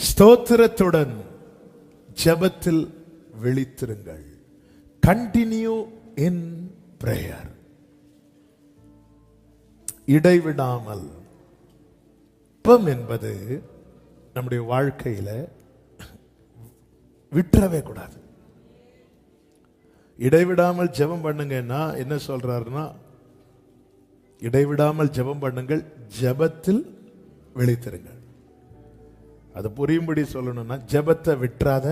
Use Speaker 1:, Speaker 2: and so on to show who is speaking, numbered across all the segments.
Speaker 1: ஸ்தோத்திரத்துடன் ஜெபத்தில் விழித்திருங்கள். Continue in prayer. இடைவிடாமல். ஜெபம் என்பது நம்முடைய வாழ்க்கையில விட்டுறவே கூடாது. இடைவிடாமல் ஜெபம் பண்ணுங்கன்னா என்ன சொல்றாருன்னா, இடைவிடாமல் ஜெபம் பண்ணுங்கள், ஜெபத்தில் விழித்திருங்கள். அது புரியும்படி சொல்லணும்னா, ஜெபத்தை விட்டுறாத,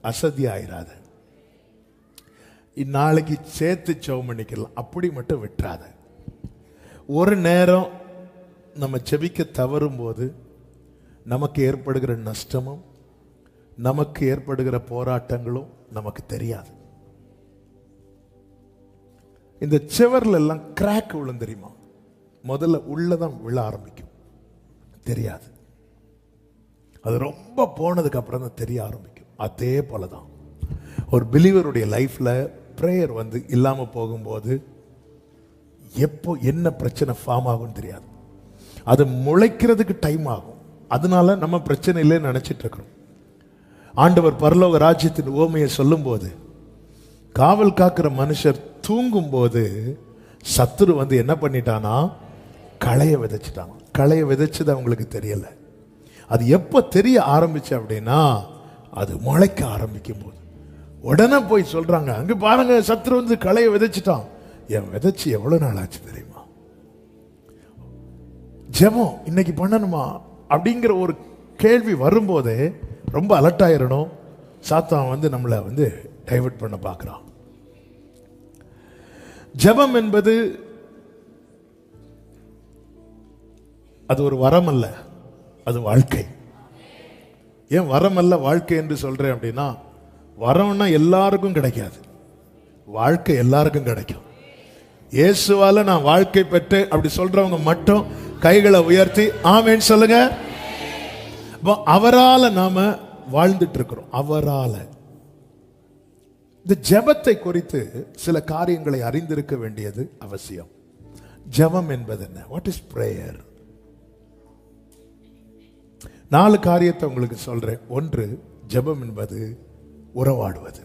Speaker 1: அசதி ஆயிராத. இந்நாளைக்கு சேர்த்து ஜெபம் பண்ணிக்கலாம், அப்படி மட்டும் விட்டுறாத. ஒரு நேரம் நம்ம ஜெபிக்க தவறும் போது நமக்கு ஏற்படுகிற நஷ்டமும் நமக்கு ஏற்படுகிற போராட்டங்களும் நமக்கு தெரியாது. இந்த செவர்ல எல்லாம் கிராக் விழும் தெரியுமா? முதல்ல உள்ளதான் விழ ஆரம்பிக்கும், தெரியாது. அது ரொம்ப போனதுக்கு அப்புறம் தான் தெரிய ஆரம்பிக்கும். அதே போலதான் ஒரு பிலீவருடைய லைஃப்ல பிரேயர் இல்லாம போகும்போது எப்போ என்ன பிரச்சனை ஃபார்ம் ஆகும் தெரியாது. அது முளைக்கிறதுக்கு டைம் ஆகும். அதனால நம்ம பிரச்சனை இல்லைன்னு நினைச்சிட்டு இருக்கிறோம். ஆண்டவர் பரலோக ராஜ்யத்தின் ஓமையை சொல்லும் போது, காவல் காக்கிற மனுஷர் தூங்கும் போது சத்துரு என்ன பண்ணிட்டானா, களைய விதைச்சிட்டான். களைய விதைச்சது அவங்களுக்கு தெரியல. அது எப்ப தெரிய ஆரம்பிச்சு அப்படின்னா, அது முளைக்க ஆரம்பிக்கும் போது உடனே போய் சொல்றாங்க, அங்க பாருங்க சத்துரு களைய விதைச்சிட்டான். என் விதைச்சு எவ்வளவு நாள் ஆச்சு தெரியுமா? ஜெபம் இன்னைக்கு பண்ணணுமா அப்படிங்கிற ஒரு கேள்வி வரும்போதே ரொம்ப அலர்ட் ஆயிரணும். சாத்தான் நம்மளை டைவர்ட் பண்ண பார்க்கிறான். ஜெபம் என்பது அது ஒரு வரம் அல்ல, அது வாழ்க்கை. ஏன் வரம் அல்ல வாழ்க்கை என்று சொல்றேன் அப்படின்னா, வரம்னா எல்லாருக்கும் கிடைக்காது, வாழ்க்கை எல்லாருக்கும் கிடைக்கும். இயேசுவால நான் வாழ்க்கை பெற்று அப்படி சொல்றவங்க மட்டும் கைகளை உயர்த்தி ஆமென் சொல்லுங்க. அவரால நாம வாழ்ந்துட்டு இருக்கிறோம். அவரால. இந்த ஜெபத்தை குறித்து சில காரியங்களை அறிந்திருக்க வேண்டியது அவசியம். ஜெபம் என்பது என்ன? What is prayer? 4 காரியத்தை உங்களுக்கு சொல்றேன். 1, ஜெபம் என்பது உறவாடுவது.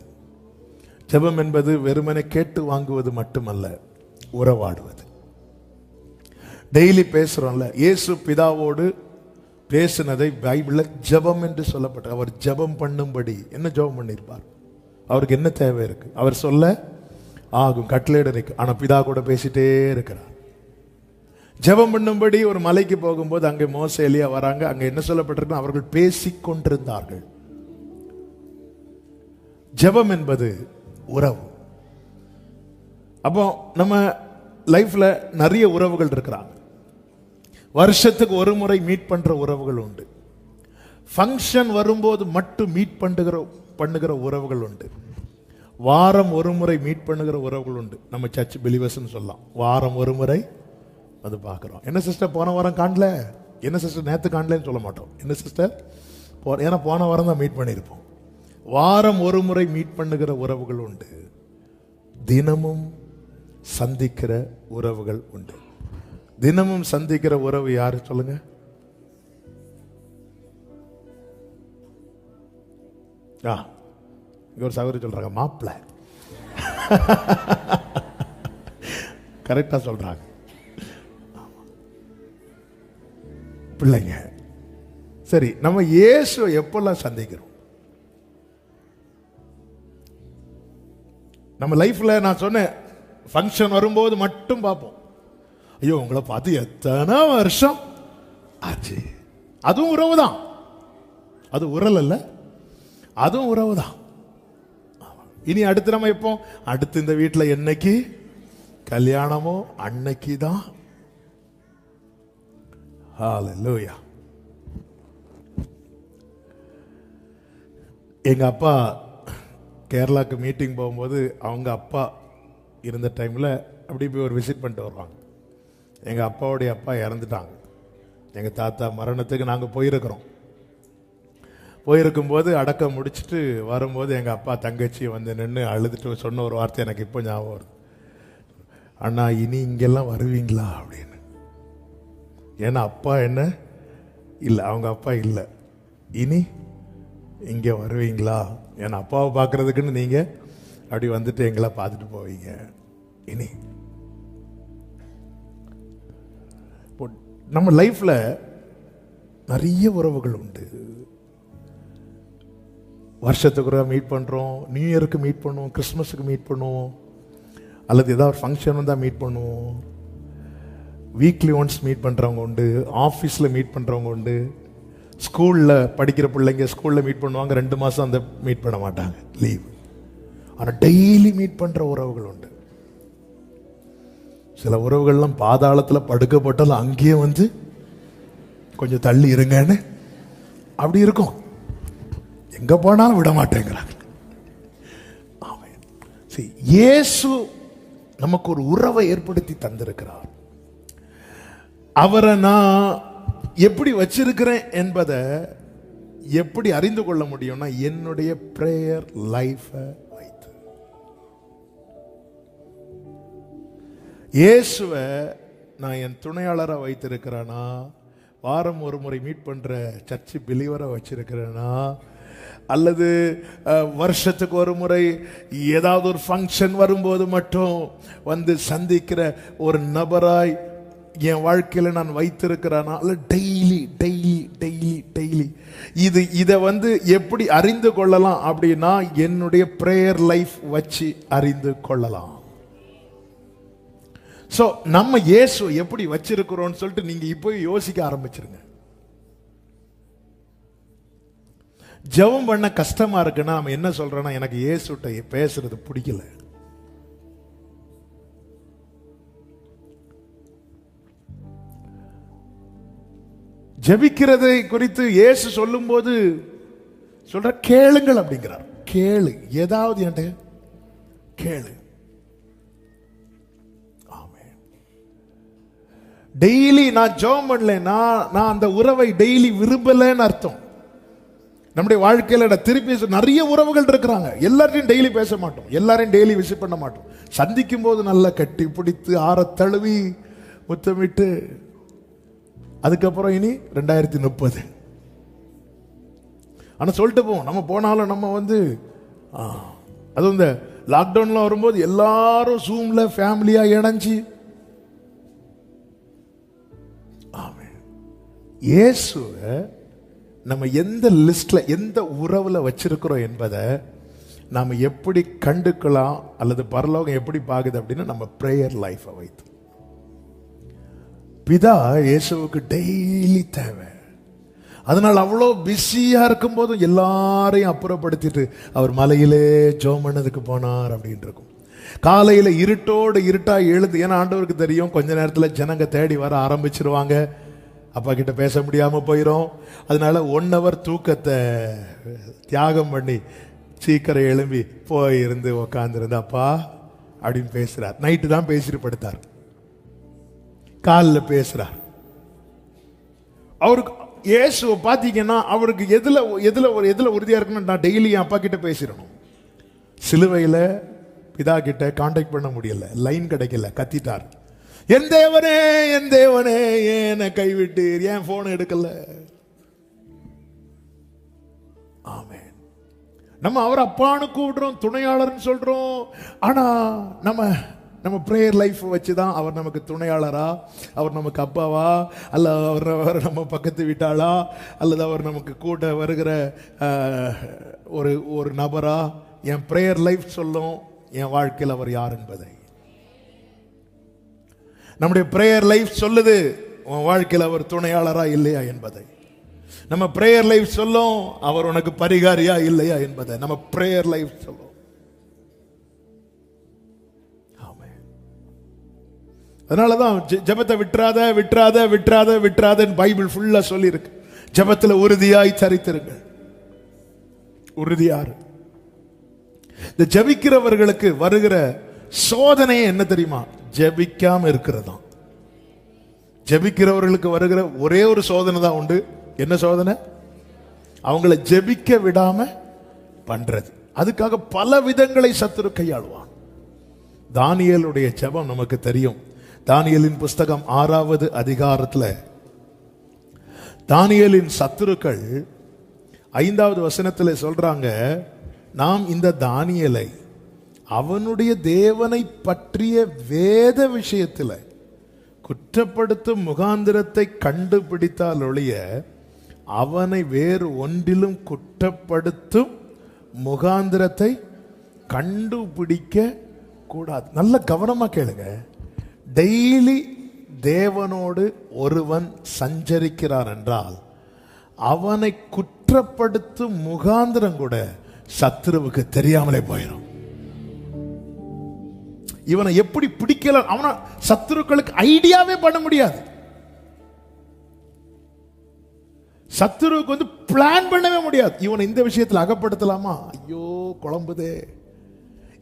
Speaker 1: ஜெபம் என்பது வெறுமனே கேட்டு வாங்குவது மட்டுமல்ல, உறவாடுவது. டெய்லி பேசுறோம்ல, இயேசு பிதாவோடு பேசினதை பைபிள்ல ஜெபம் என்று சொல்லப்பட்ட. அவர் ஜெபம் பண்ணும்படி என்ன ஜெபம் பண்ணிருப்பார்? அவருக்கு என்ன தேவை இருக்கு? அவர் சொல்ல ஆகும், கட்டளையிட இருக்கு. ஆனா பிதா கூட பேசிட்டே இருக்கிறார். ஜெபம் பண்ணும்படி ஒரு மலைக்கு போகும்போது அங்கே மோசே எலியா வராங்க. அங்க என்ன சொல்லப்பட்டிருக்கு? அவர்கள் பேசிக் கொண்டிருந்தார்கள். ஜெபம் என்பது உறவு. அப்போ நம்ம லைஃப்ல நிறைய உறவுகள் இருக்கிறாங்க. வருஷத்துக்கு ஒரு முறை மீட் பண்ற உறவுகள் உண்டு. ஃபங்க்ஷன் வரும்போது மட்டும் மீட் பண்ணுகிற உறவுகள் உண்டு. வாரம் ஒரு முறை மீட் பண்ணுகிற உறவுகள் உண்டு. நம்ம சர்ச் பிலீவர்ஸ் சொல்லலாம். வாரம் ஒரு முறை அது பார்க்கிறோம். என்ன சிஸ்டர் போன வாரம் காணல, என்ன சிஸ்டர் நேத்து காணலன்னு சொல்ல மாட்டோம். என்ன சிஸ்டர், ஏன்னா போன வாரம் தான் மீட் பண்ணியிருப்போம். வாரம் ஒரு முறை மீட் பண்ணுகிற உறவுகள் உண்டு. தினமும் சந்திக்கிற உறவுகள் உண்டு. தினமும் சந்திக்கிற உறவு யாரு சொல்லுங்க? இங்க ஒரு சகோதரி சொல்றாங்க, மாப்பிள்ள. கரெக்டா சொல்றாங்க. பிள்ளைங்க. சரி, நம்ம இயேசுவை எப்பெல்லாம் சந்திக்கிறோம்? நம்ம லைஃப்ல நான் சொன்னேன், ஃபங்க்ஷன் வரும்போது மட்டும் பார்ப்போம். ஐயோ உங்களை பார்த்து எத்தனை வருஷம் ஆச்சு. அதுவும் உறவு தான். அது உறல் அல்ல, அதுவும் உறவு தான். இனி அடுத்து நம்ம எப்போ, அடுத்து இந்த வீட்டில் என்னைக்கு கல்யாணமோ அன்னைக்கு தான். ஹல்லேலூயா. எங்க அப்பா கேரளாக்கு மீட்டிங் போகும்போது அவங்க அப்பா இருந்த டைமில் அப்படி போய் ஒரு விசிட் பண்ணிட்டு வருவாங்க. எங்கள் அப்பாவுடைய அப்பா இறந்துட்டாங்க. எங்கள் தாத்தா மரணத்துக்கு நாங்கள் போயிருக்கிறோம். போயிருக்கும்போது அடக்கம் முடிச்சுட்டு வரும்போது எங்கள் அப்பா தங்கச்சி நின்று அழுதுட்டு சொன்ன ஒரு வார்த்தை எனக்கு இப்போ ஞாபகம் வருது. அண்ணா இனி இங்கெல்லாம் வருவீங்களா அப்படின்னு. ஏன்னா அப்பா என்ன இல்லை, அவங்க அப்பா இல்லை. இனி இங்க வருவீங்களா? என் அப்பாவை பார்க்கறதுக்குன்னு நீங்க அப்படி வந்துட்டு எங்களை பார்த்துட்டு போவீங்க. இனி நம்ம லைஃப்ல நிறைய உறவுகள் உண்டு. வருஷத்துக்கு மீட் பண்றோம், நியூ இயருக்கு மீட் பண்ணுவோம், கிறிஸ்மஸுக்கு மீட் பண்ணுவோம், அல்லது ஏதாவது ஃபங்க்ஷன் வந்தால் மீட் பண்ணுவோம். வீக்லி ஒன்ஸ் மீட் பண்ணுறவங்க உண்டு, ஆஃபீஸில் மீட் பண்ணுறவங்க உண்டு. ஸ்கூலில் படிக்கிற பிள்ளைங்க ஸ்கூலில் மீட் பண்ணுவாங்க, 2 மாதம் அந்த மீட் பண்ண மாட்டாங்க, லீவ். ஆனால் டெய்லி மீட் பண்ணுற உறவுகள் உண்டு. சில உறவுகள்லாம் பாதாளத்தில் படுக்கப்பட்டாலும் அங்கேயே வந்து கொஞ்சம் தள்ளி இருங்கன்னு அப்படி இருக்கும். எங்க போனாலும் விட மாட்டேங்கிறாங்க. இயேசு நமக்கு ஒரு உறவை ஏற்படுத்தி தந்திருக்கிறார். அவரை நான் எப்படி வச்சிருக்கிறேன் என்பதை எப்படி அறிந்து கொள்ள முடியும்னா, என்னுடைய பிரேயர் லைஃப் வைத்து. இயேசுவை நான் என் துணையாளரை வைத்திருக்கிறேனா, வாரம் ஒரு முறை மீட் பண்ற சர்ச்சு பிலீவரை வச்சிருக்கிறேனா, அல்லது வருஷத்துக்கு ஒரு முறை ஏதாவது ஒரு ஃபங்க்ஷன் வரும்போது மட்டும் வந்து சந்திக்கிற ஒரு நபராய் என் வாழ்க்கையில் நான் வைத்திருக்கிறேனா, அல்ல டெய்லி டெய்லி டெய்லி டெய்லி இதை வந்து எப்படி அறிந்து கொள்ளலாம் அப்படின்னா, என்னுடைய பிரேயர் லைஃப் வச்சு அறிந்து கொள்ளலாம். ஸோ நம்ம இயேசு எப்படி வச்சிருக்கிறோம்னு சொல்லிட்டு நீங்க இப்போ யோசிக்க ஆரம்பிச்சிருங்க. ஜெபம் பண்ண கஷ்டமா இருக்குன்னா நம்ம என்ன சொல்றோம்னா, எனக்கு இயேசுட்ட பேசுறது பிடிக்கல. ஜெபிக்கிறதை குறித்து இயேசு சொல்லும் போது சொல்ற, கேளுங்கள் அப்படிங்கிறார். கேளு, ஏதாவது என்கிட்ட கேளு. டெய்லி நான் ஜெபம் பண்ணல, நான் அந்த உறவை டெய்லி விரும்பலன்னு அர்த்தம். நம்முடைய வாழ்க்கையில திருப்பி நிறைய உறவுகள் இருக்கிறாங்க, எல்லாரையும் டெய்லி பேச மாட்டோம், எல்லாரையும் டெய்லி விசிட் பண்ண மாட்டோம். சந்திக்கும் போது நல்லா கட்டி பிடித்து ஆற தழுவி முத்தமிட்டு, அதுக்கப்புறம் இனி 2030. ஆனா சொல்லிட்டு போவோம். நம்ம போனாலும் நம்ம வந்து அதுவும் இந்த லாக்டவுன்ல வரும்போது எல்லாரும் ஜூம்ல ஃபேமிலியா இணைஞ்சு, இயேசுவை நம்ம எந்த லிஸ்ட்ல எந்த உறவுல வச்சிருக்கிறோம் என்பதை நாம எப்படி கண்டுக்கலாம், அல்லது பரலோகம் எப்படி பாக்குது அப்படின்னா, நம்ம பிரேயர் லைஃப் வைத்து. பிதா இயேசுவுக்கு டெய்லி தேவை. அதனால அவ்வளோ பிஸியா இருக்கும் போதும் எல்லாரையும் அப்புறப்படுத்திட்டு அவர் மலையிலே ஜெபம் பண்ணதுக்கு போனார் அப்படின்னு இருக்கும். காலையில இருட்டோடு இருட்டா எழுந்து, ஏன்னா ஆண்டவருக்கு தெரியும் கொஞ்ச நேரத்துல ஜனங்க தேடி வர ஆரம்பிச்சிருவாங்க, அப்பா கிட்ட பேச முடியாம போயிடும். அதனால 1 hour தூக்கத்தை தியாகம் பண்ணி சீக்கிரம் எழும்பி போய் இருந்து உக்காந்துருந்து அப்பா அப்படின்னு பேசுறார். நைட்டு தான் பேசிட்டு படுத்தார், காலில் பேசுறார். அவருக்கு இயேசுவை பார்த்தீங்கன்னா அவருக்கு எதுல உறுதியா இருக்குன்னு, நான் டெய்லி என் அப்பா கிட்ட பேசிடணும். சிலுவையில பிதா கிட்ட கான்டாக்ட் பண்ண முடியல, லைன் கிடைக்கல, கத்திட்டார், என் தேவனே என் தேவனே ஏன கைவிட்டு ஏன் போன் எடுக்கல. ஆமென். நம்ம அவர் அப்பான்னு கூப்பிடுறோம், துணையாளர்னு சொல்றோம். ஆனா நம்ம பிரேயர் லைஃப் வச்சுதான் அவர் நமக்கு துணையாளரா, அவர் நமக்கு அப்பாவா, அல்ல அவர் நம்ம பக்கத்து வீட்டாளா, அல்லது அவர் நமக்கு கூட வருகிற ஒரு நபரா? என் பிரேயர் லைஃப் சொல்லும் என் வாழ்க்கையில் அவர் யார் என்பதை. நம்முடைய பிரேயர் லைஃப் சொல்லுது உன் வாழ்க்கையில் அவர் துணையாளரா இல்லையா என்பதை. நம்ம பிரேயர் லைஃப் சொல்லும் அவர் உனக்கு பரிகாரியா இல்லையா என்பதை. நம்ம பிரேயர் லைஃப் சொல்லும். அதனாலதான் ஜெபத்தை விட்டுறாத விட்டுறாத விட்டுறாத விட்டுறாதன்னு பைபிள் ஃபுல்லா சொல்லி இருக்கு. ஜெபத்தில் உறுதியாய் சரித்திருங்கள். உறுதியாரு. இந்த ஜெபிக்கிறவர்களுக்கு வருகிற சோதனையே என்ன தெரியுமா? ஜெபிக்காம இருக்கிறதா. ஜெபிக்கிறவர்களுக்கு வருகிற ஒரே ஒரு சோதனை தான் உண்டு. என்ன சோதனை? அவங்களை ஜெபிக்க விடாம பண்றது. அதுக்காக பல விதங்களை சத்துரு கையாளுவான். தானியேலுடைய ஜெபம் நமக்கு தெரியும். தானியேலின் புஸ்தகம் 6வது அதிகாரத்தில் தானியேலின் சத்துருக்கள் 5வது வசனத்தில் சொல்றாங்க, நாம் இந்த தானியேலை அவனுடைய தேவனை பற்றிய வேத விஷயத்தில் குற்றப்படுத்தும் முகாந்திரத்தை கண்டுபிடித்தால் ஒழிய அவனை வேறு ஒன்றிலும் குற்றப்படுத்தும் முகாந்திரத்தை கண்டுபிடிக்க கூடாது. நல்ல கவனமா கேளுங்க. டெய்லி தேவனோடு ஒருவன் சஞ்சரிக்கிறான் என்றால் அவனை குற்றப்படுத்தும் முகாந்திரம் கூட சத்துருவுக்கு தெரியாமலே போயிடும். இவனை எப்படி பிடிக்கல அவன சத்துருக்களுக்கு ஐடியாவே பண்ண முடியாது. சத்துருவுக்கு வந்து பிளான் பண்ணவே முடியாது. இவனை இந்த விஷயத்தில் அகப்படுத்தலாமா, ஐயோ குழம்புதே.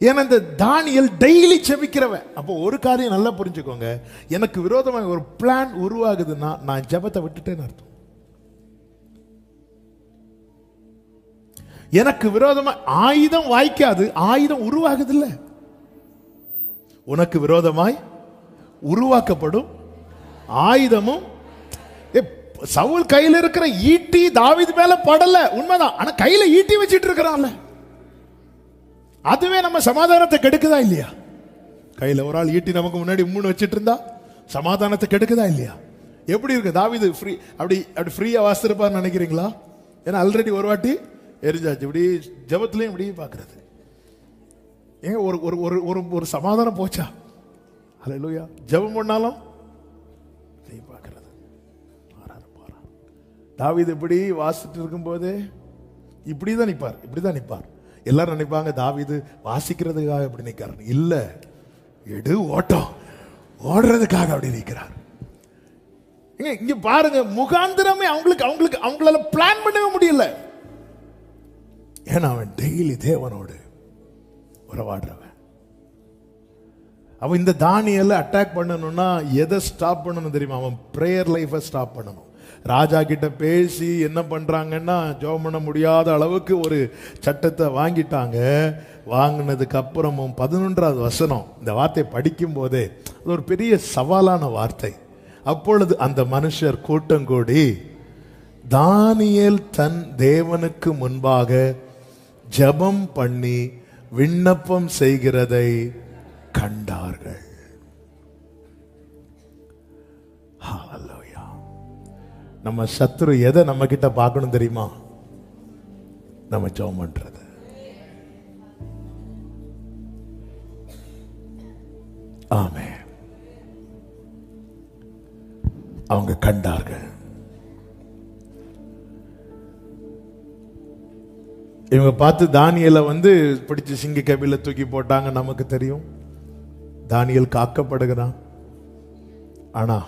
Speaker 1: ஏன்னா இந்த தானியேல் டெய்லி செபிக்கிறவன். அப்போ ஒரு காரியம் நல்லா புரிஞ்சுக்கோங்க, எனக்கு விரோதமாக ஒரு பிளான் உருவாகுதுன்னா நான் ஜெபத்தை விட்டுட்டேன்னு அர்த்தம். எனக்கு விரோதமா ஆயுதம் வாய்க்காது, ஆயுதம் உருவாகுது இல்ல. உனக்கு விரோதமாய் உருவாக்கப்படும் ஆயுதமும், சவுல் கையில் இருக்கிற ஈட்டி தாவீது மேல படல, உண்மைதான். ஆனா கையில ஈட்டி வச்சிட்டு இருக்கிறான்ல, அதுவே நம்ம சமாதானத்தை கெடுக்குதா இல்லையா? கையில ஒரு ஆள் ஈட்டி நமக்கு முன்னாடி 3 வச்சிட்டு இருந்தா சமாதானத்தை கெடுக்குதா இல்லையா? எப்படி இருக்கு? தாவீது ஃப்ரீ அப்படி ஃப்ரீயா வாசிருப்பான்னு நினைக்கிறீங்களா? ஏன்னா ஆல்ரெடி ஒரு வாட்டி எரிஞ்சாச்சு. இப்படி ஜெபத்திலையும் இப்படி பாக்குறது, ஏங்க ஒரு ஒரு ஒரு ஒரு சமாதானம் போச்சா? ஹல்லேலூயா. ஜெபம் பண்ணாலும் பார்க்கிறது. தாவீது இப்படி வாசிட்டு இருக்கும் போதே இப்படிதான் நிற்பார், இப்படிதான் நிற்பார். எல்லாரும் நினைப்பாங்க தாவீது வாசிக்கிறதுக்காக இப்படி நிற்கிறார். இல்ல, எடு ஓட்டம் ஓடுறதுக்காக அப்படி நிற்கிறார். இங்க பாருங்க, முகாந்திரமே அவங்களால பிளான் பண்ணவே முடியல. ஏன்னா அவன் டெய்லி தேவனோடு உறவாடுறவன். அவன் இந்த தானியேலை அட்டாக் பண்ணணும்னா எதை ஸ்டாப் பண்ணணும் தெரியுமா? அவன் பிரேயர் லைஃபை ஸ்டாப் பண்ணணும். ராஜா கிட்ட பேசி என்ன பண்றாங்கன்னா, ஜெபம் பண்ண முடியாத அளவுக்கு ஒரு சட்டத்தை வாங்கிட்டாங்க. வாங்கினதுக்கு அப்புறமும் 11வது வசனம் இந்த வார்த்தையை படிக்கும் போதே அது ஒரு பெரிய சவாலான வார்த்தை. அப்பொழுது அந்த மனுஷர் கூட்டம் கூடி தானியேல் தன் தேவனுக்கு முன்பாக ஜெபம் பண்ணி விண்ணப்பம் செய்கிறதை கண்டார்கள். நம்ம சத்துரு எதை நம்ம கிட்ட பார்க்கணும் தெரியுமா? நம்ம ஜெபம் பண்றது. ஆமென். அவங்க கண்டார்கள். இவங்க பார்த்து தானியேலை வந்து பிடிச்சு சிங்க கபில தூக்கி போட்டாங்க. நமக்கு தெரியும் தானியேல் காக்கப்படுகிறான். ஆனா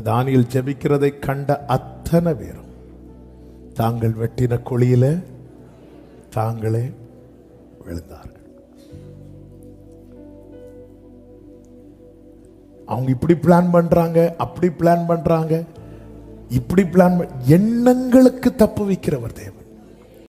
Speaker 1: தானியேல் ஜெபிக்கிறதை கண்ட அத்தனை பேரும் தாங்கள் வெட்டின குழியில தாங்களே விழுந்தார்கள். அவங்க இப்படி பிளான் பண்றாங்க, அப்படி பிளான் பண்றாங்க, இப்படி பிளான் எண்ணங்களுக்கு தப்பு வைக்கிறவர் தேவன்.